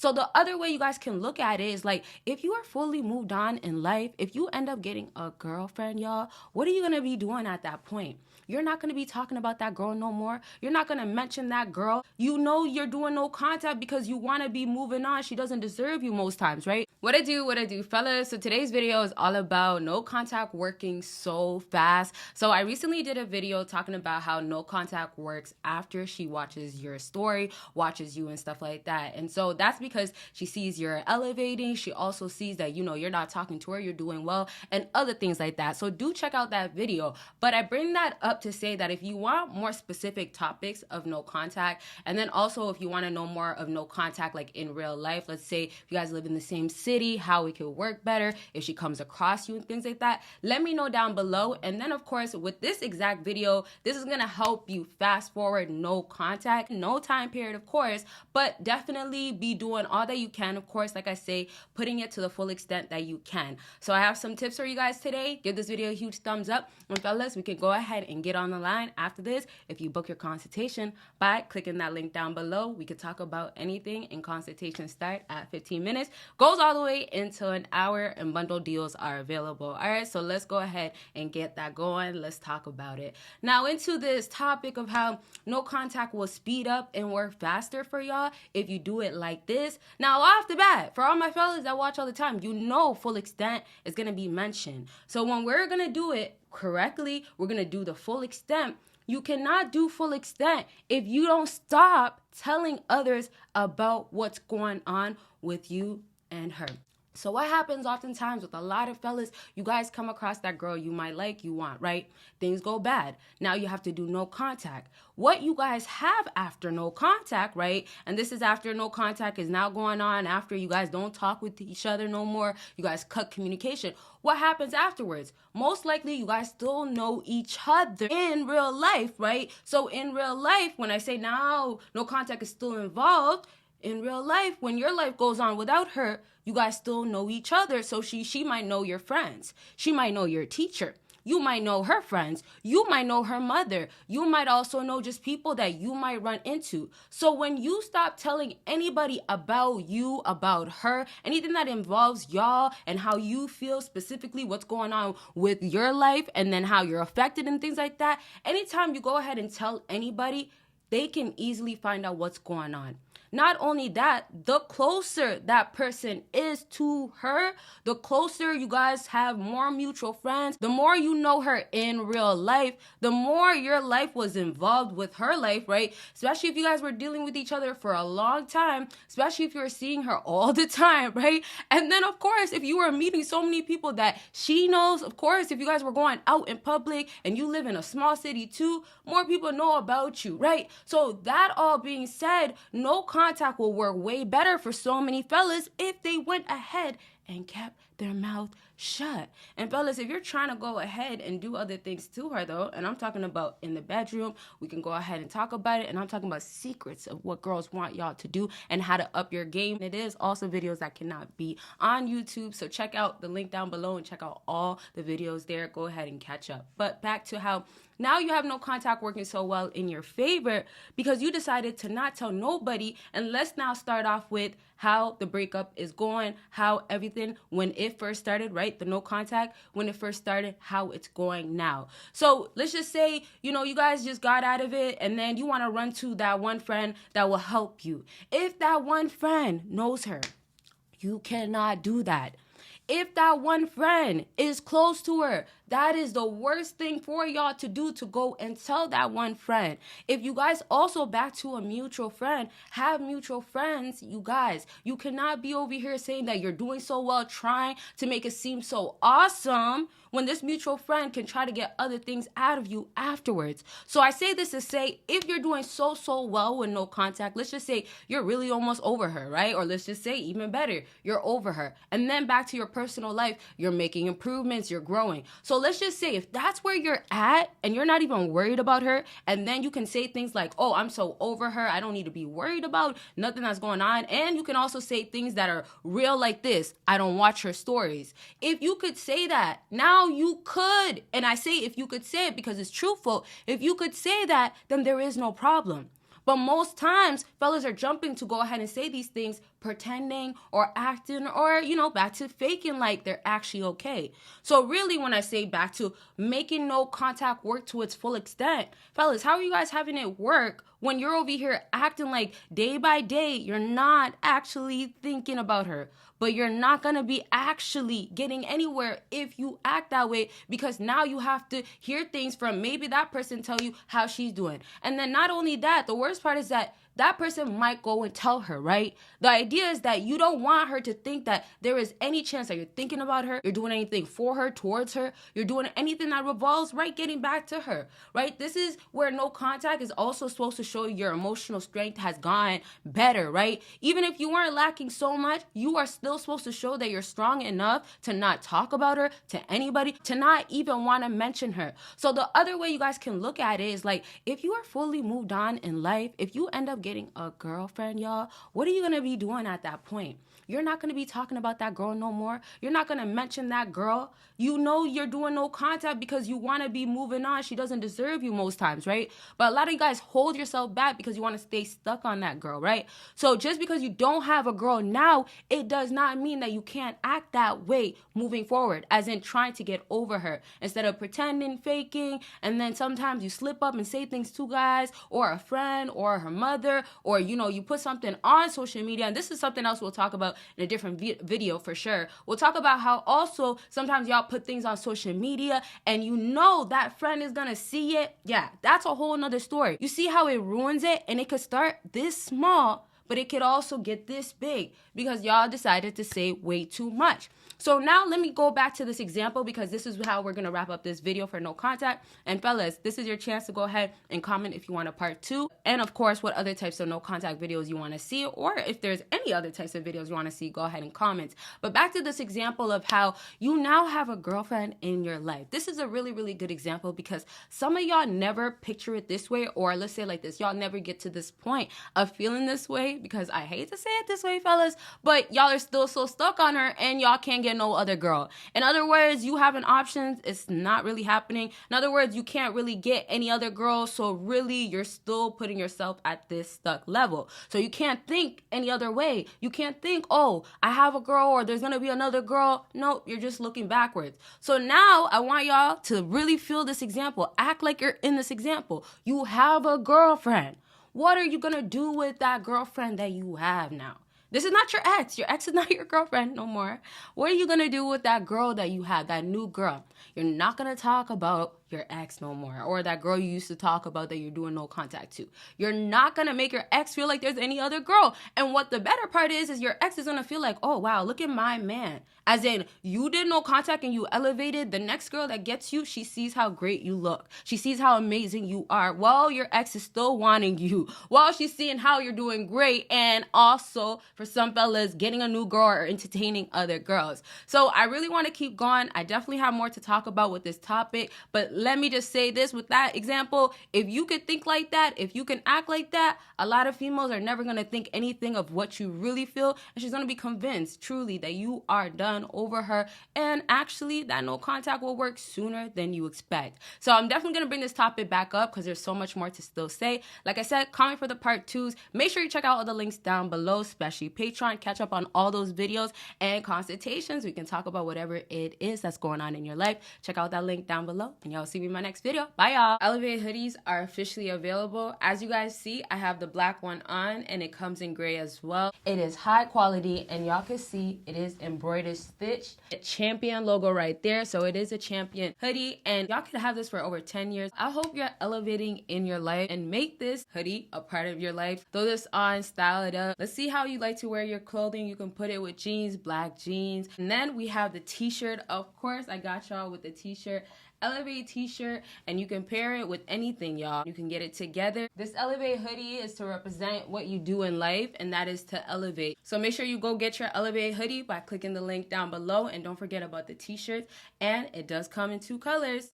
So the other way you guys can look at it is like, if you are fully moved on in life, if you end up getting a girlfriend, y'all, what are you going to be doing at that point? You're not going to be talking about that girl no more. You're not going to mention that girl. You know you're doing no contact because you want to be moving on. She doesn't deserve you most times, right? What I do, fellas. So today's video is all about no contact working so fast. So I recently did a video talking about how no contact works after she watches your story, watches you and stuff like that. And so that's because she sees you're elevating. She also sees that, you know, you're not talking to her, you're doing well, and other things like that. So do check out that video. But I bring that up to say that if you want more specific topics of no contact, and then also if you want to know more of no contact like in real life, let's say if you guys live in the same city, how it could work better, if she comes across you and things like that, let me know down below. And then of course with this exact video, this is going to help you fast forward no contact, no time period of course, but definitely be doing all that you can, of course, like I say, putting it to the full extent that you can. So I have some tips for you guys today. Give this video a huge thumbs up, and fellas, we can go ahead and get on the line after this. If you book your consultation by clicking that link down below, we could talk about anything, and consultations start at 15 minutes, goes all the way until an hour, and bundle deals are available. All right, so let's go ahead and get that going. Let's talk about it. Now into this topic of how no contact will speed up and work faster for y'all if you do it like this. Now off the bat, for all my fellas that watch all the time, you know full extent is going to be mentioned. So when we're going to do it correctly, we're going to do the full extent. You cannot do full extent if you don't stop telling others about what's going on with you and her. So what happens oftentimes with a lot of fellas, you guys come across that girl you might like, you want, right? Things go bad. Now you have to do no contact. What you guys have after no contact, right? And this is after no contact is now going on after you guys don't talk with each other no more. You guys cut communication. What happens afterwards? Most likely you guys still know each other in real life, right? So in real life, when I say now no contact is still involved, in real life, when your life goes on without her, you guys still know each other. So she might know your friends. She might know your teacher. You might know her friends. You might know her mother. You might also know just people that you might run into. So when you stop telling anybody about you, about her, anything that involves y'all and how you feel specifically, what's going on with your life, and then how you're affected and things like that, anytime you go ahead and tell anybody, they can easily find out what's going on. Not only that, the closer that person is to her, the closer you guys have more mutual friends, the more you know her in real life, the more your life was involved with her life, right? Especially if you guys were dealing with each other for a long time, especially if you were seeing her all the time, right? And then of course, if you were meeting so many people that she knows, of course, if you guys were going out in public and you live in a small city too, more people know about you, right? So that all being said, no contact will work way better for so many fellas if they went ahead and kept their mouth shut. And fellas, if you're trying to go ahead and do other things to her though, and I'm talking about in the bedroom, we can go ahead and talk about it, and I'm talking about secrets of what girls want y'all to do and how to up your game. It is also videos that cannot be on YouTube, so check out the link down below and check out all the videos there. Go ahead and catch up. But back to how now you have no contact working so well in your favor because you decided to not tell nobody. And let's now start off with how the breakup is going, how everything, when it first started, right? The no contact, when it first started, how it's going now. So let's just say, you know, you guys just got out of it and then you want to run to that one friend that will help you. If that one friend knows her, you cannot do that. If that one friend is close to her, that is the worst thing for y'all to do, to go and tell that one friend. If you guys also back to a mutual friend, have mutual friends, you guys. You cannot be over here saying that you're doing so well, trying to make it seem so awesome, when this mutual friend can try to get other things out of you afterwards. So I say this to say, if you're doing so well with no contact, let's just say you're really almost over her, right? Or let's just say even better, you're over her. And then back to your personal life, you're making improvements, you're growing. So let's just say if that's where you're at and you're not even worried about her, and then you can say things like, oh, I'm so over her, I don't need to be worried about nothing that's going on. And you can also say things that are real like this, I don't watch her stories. If you could say that, now you could, and I say if you could say it because it's truthful, if you could say that, then there is no problem. But most times, fellas are jumping to go ahead and say these things, pretending or acting or, back to faking like they're actually okay. So really, when I say back to making no contact work to its full extent, fellas, how are you guys having it work when you're over here acting like day by day you're not actually thinking about her? But you're not going to be actually getting anywhere if you act that way, because now you have to hear things from maybe that person tell you how she's doing. And then not only that, the worst part is that that person might go and tell her, right? The idea is that you don't want her to think that there is any chance that you're thinking about her, you're doing anything for her, towards her, you're doing anything that revolves, right, getting back to her, right? This is where no contact is also supposed to show your emotional strength has gone better, right? Even if you weren't lacking so much, you are still supposed to show that you're strong enough to not talk about her to anybody, to not even want to mention her. So the other way you guys can look at it is like, if you are fully moved on in life, if you end up getting a girlfriend, y'all, what are you going to be doing at that point? You're not going to be talking about that girl no more. You're not going to mention that girl. You know you're doing no contact because you want to be moving on. She doesn't deserve you most times, right? But a lot of you guys hold yourself back because you want to stay stuck on that girl, right? So just because you don't have a girl now, it does not mean that you can't act that way moving forward, as in trying to get over her instead of pretending, faking, and then sometimes you slip up and say things to guys or a friend or her mother, or you put something on social media. And this is something else we'll talk about in a different video for sure. We'll talk about how also sometimes y'all put things on social media and that friend is gonna see it. Yeah, that's a whole nother story. You see how it ruins it, and it could start this small, but it could also get this big because y'all decided to say way too much. So now let me go back to this example, because this is how we're going to wrap up this video for no contact. And fellas, this is your chance to go ahead and comment if you want a part 2. And of course, what other types of no contact videos you want to see, or if there's any other types of videos you want to see, go ahead and comment. But back to this example of how you now have a girlfriend in your life. This is a really, really good example because some of y'all never picture it this way, or let's say like this, y'all never get to this point of feeling this way, because I hate to say it this way, fellas, but y'all are still so stuck on her and y'all can't get no other girl. In other words, you have an option, it's not really happening. In other words, you can't really get any other girl, so really you're still putting yourself at this stuck level. So you can't think any other way. You can't think, oh, I have a girl or there's gonna be another girl. Nope, you're just looking backwards. So now I want y'all to really feel this example. Act like you're in this example. You have a girlfriend. What are you gonna do with that girlfriend that you have now? This is not your ex. Your ex is not your girlfriend no more. What are you going to do with that girl that you have, that new girl? You're not going to talk about your ex no more, or that girl you used to talk about that you're doing no contact to. You're not going to make your ex feel like there's any other girl. And what the better part is your ex is going to feel like, oh, wow, look at my man. As in, you did no contact and you elevated. The next girl that gets you, she sees how great you look. She sees how amazing you are. While your ex is still wanting you. While she's seeing how you're doing great. And also, for some fellas, getting a new girl or entertaining other girls. So I really want to keep going. I definitely have more to talk about with this topic. But let me just say this with that example. If you could think like that, if you can act like that, a lot of females are never going to think anything of what you really feel. And she's going to be convinced truly that you are done over her. And actually, that no contact will work sooner than you expect. So I'm definitely going to bring this topic back up because there's so much more to still say. Like I said, comment for the part 2s. Make sure you check out all the links down below, especially Patreon. Catch up on all those videos and consultations. We can talk about whatever it is that's going on in your life. Check out that link down below, and y'all see me in my next video. Bye, y'all. Elevate hoodies are officially available. As you guys see, I have the black one on, and it comes in gray as well. It is high quality, and y'all can see it is embroidered stitched. A Champion logo right there, so it is a Champion hoodie, and y'all can have this for over 10 years. I hope you're elevating in your life and make this hoodie a part of your life. Throw this on, style it up. Let's see how you like to wear your clothing. You can put it with jeans, black jeans. And then we have the t-shirt. Of course, I got y'all with the t-shirt. Elevate t-shirt, and you can pair it with anything, y'all. You can get it together. This Elevate hoodie is to represent what you do in life, and that is to elevate. So make sure you go get your Elevate hoodie by clicking the link down below, and don't forget about the t-shirts, and it does come in 2 colors.